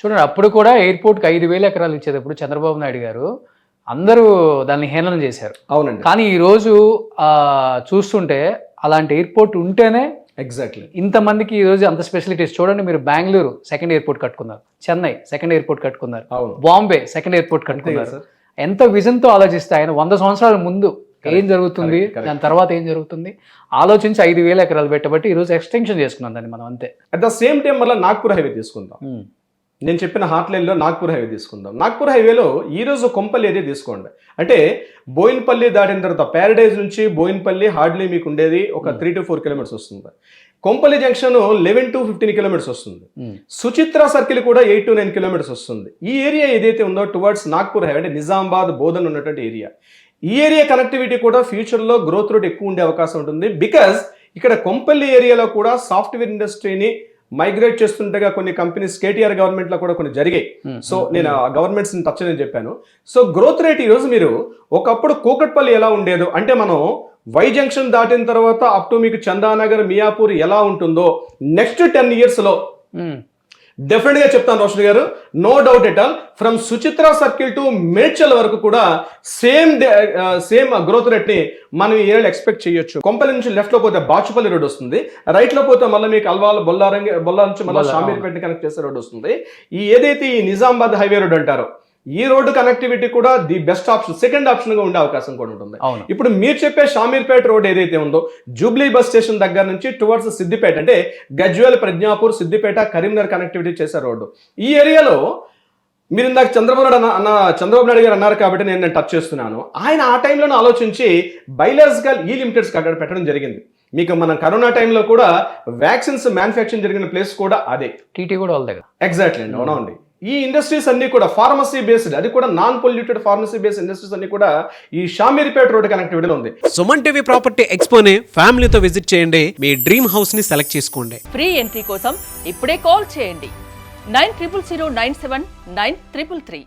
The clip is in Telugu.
చూడండి అప్పుడు కూడా ఎయిర్పోర్ట్కి 5,000 ఎకరాలు ఇచ్చేటప్పుడు చంద్రబాబు నాయుడు గారు అందరూ దాన్ని హేళన చేశారు. అవునండి. కానీ ఈరోజు చూస్తుంటే అలాంటి ఎయిర్పోర్ట్ ఉంటేనే ఎగ్జాక్ట్లీ ఇంతమందికి ఈరోజు అంత స్పెసిలిటీస్. చూడండి, మీరు బెంగళూరు సెకండ్ ఎయిర్పోర్ట్ కట్టుకున్నారు, చెన్నై సెకండ్ ఎయిర్పోర్ట్ కట్టుకున్నారు, అవును. బాంబే సెకండ్ ఎయిర్పోర్ట్ కట్టుకున్నారు. సార్. ఎంత విజన్తో ఆలోచిస్తే ఆయన 100 సంవత్సరాల ముందు ఏం జరుగుతుంది, correct. దాని తర్వాత ఏం జరుగుతుంది ఆలోచించి 5,000 ఎకరాలు పెట్టబట్టి ఈరోజు ఎక్స్టెన్షన్ చేసుకున్నాం దాన్ని మనం, అంతే. అట్ ద సేమ్ టైం మళ్ళీ నాగ్పూర్ హైవే తీసుకుందాం. నేను చెప్పిన హాట్ లైన్లో నాగ్పూర్ హైవే తీసుకుందాం. నాగ్పూర్ హైవేలో ఈరోజు కొంపల్లి ఏరియా తీసుకోండి. అంటే బోయిన్పల్లి దాటిన తర్వాత ప్యారడైజ్ నుంచి బోయిన్పల్లి హార్డ్లీ మీకు ఉండేది ఒక 3 to 4 కిలోమీటర్స్ వస్తుంది. కొంపల్లి జంక్షన్ 11 to 15 కిలోమీటర్స్ వస్తుంది. సుచిత్ర సర్కిల్ కూడా 8 to 9 కిలోమీటర్స్ వస్తుంది. ఈ ఏరియా ఏదైతే ఉందో టువర్డ్స్ నాగ్పూర్ హైవే అంటే నిజామాబాద్ బోధన్ ఉన్నటువంటి ఏరియా. ఈ ఏరియా కనెక్టివిటీ కూడా ఫ్యూచర్లో గ్రోత్ రేట్ ఎక్కువ ఉండే అవకాశం ఉంటుంది. బికాజ్ ఇక్కడ కొంపల్లి ఏరియాలో కూడా సాఫ్ట్వేర్ ఇండస్ట్రీని మైగ్రేట్ చేస్తుండగా కొన్ని కంపెనీస్ కేటీఆర్ గవర్నమెంట్ లో కూడా కొన్ని జరిగాయి. సో నేను ఆ గవర్నమెంట్స్ టచ్ అని చెప్పాను. సో గ్రోత్ రేట్ ఈ రోజు మీరు ఒకప్పుడు కూకట్పల్లి ఎలా ఉండేదో అంటే మనం వై జంక్షన్ దాటిన తర్వాత అప్ టు మీకు చందానగర్ మియాపూర్ ఎలా ఉంటుందో నెక్స్ట్ 10 years లో డెఫినెట్ గా చెప్తాను Roshan garu, no doubt at all. From Suchitra circle to Medchal వరకు కూడా సేమ్ గ్రోత్ రేట్ ని మనం ఈ ఏరియాలో ఎక్స్పెక్ట్ చేయొచ్చు. కొంపల్లి నుంచి లెఫ్ట్ లో పోతే బాచుపల్లి రోడ్ వస్తుంది, రైట్ లో పోతే మళ్ళీ మీకు అల్వాల్ బొల్లా నుంచి మళ్ళీ షామీర్పేట కనెక్ట్ చేసే రోడ్ వస్తుంది. ఈ ఏదైతే ఈ నిజామాబాద్ హైవే రోడ్ అంటారో ఈ రోడ్డు కనెక్టివిటీ కూడా the best option, second option గా ఉండే అవకాశం కూడా ఉంటుంది. ఇప్పుడు మీరు చెప్పే షామీర్పేట రోడ్ ఏదైతే ఉందో జూబ్లీ బస్ స్టేషన్ దగ్గర నుంచి టువర్డ్స్ సిద్దిపేట అంటే గజ్వేల్, ప్రజ్ఞాపూర్, సిద్దిపేట, కరీంనగర్ కనెక్టివిటీ చేసే రోడ్డు. ఈ ఏరియాలో మీరు ఇందాక చంద్రబాబు నాయుడు గారు అన్నారు కాబట్టి నేను టచ్ చేస్తున్నాను. ఆయన ఆ టైంలోనే ఆలోచించి బైలాజికల్ ఈ లిమిటెడ్స్ అక్కడ పెట్టడం జరిగింది. మీకు మనం కరోనా టైంలో కూడా వ్యాక్సిన్స్ మ్యానుఫ్యాక్చరింగ్ జరిగిన ప్లేస్ కూడా అదే, టీటీ కూడా వాళ్ళ దగ్గర. ఎగ్జాక్ట్లీ అండి, అవునండి. ఈ ఇండస్ట్రీస్ అన్ని కూడా ఫార్మసీ బేస్డ్, అది కూడా non polluted pharmacy based industries అన్ని కూడా ఈ షామీర్పేట రోడ్ కనెక్టివిటీలో ఉంది. సుమన్ టీవీ ప్రాపర్టీ ఎక్స్పోని ఫ్యామిలీతో విజిట్ చేయండి, మీ డ్రీమ్ హౌస్ ని సెలెక్ట్ చేసుకోండి. ఫ్రీ ఎంట్రీ కోసం ఇప్పుడే కాల్ చేయండి 9000979333.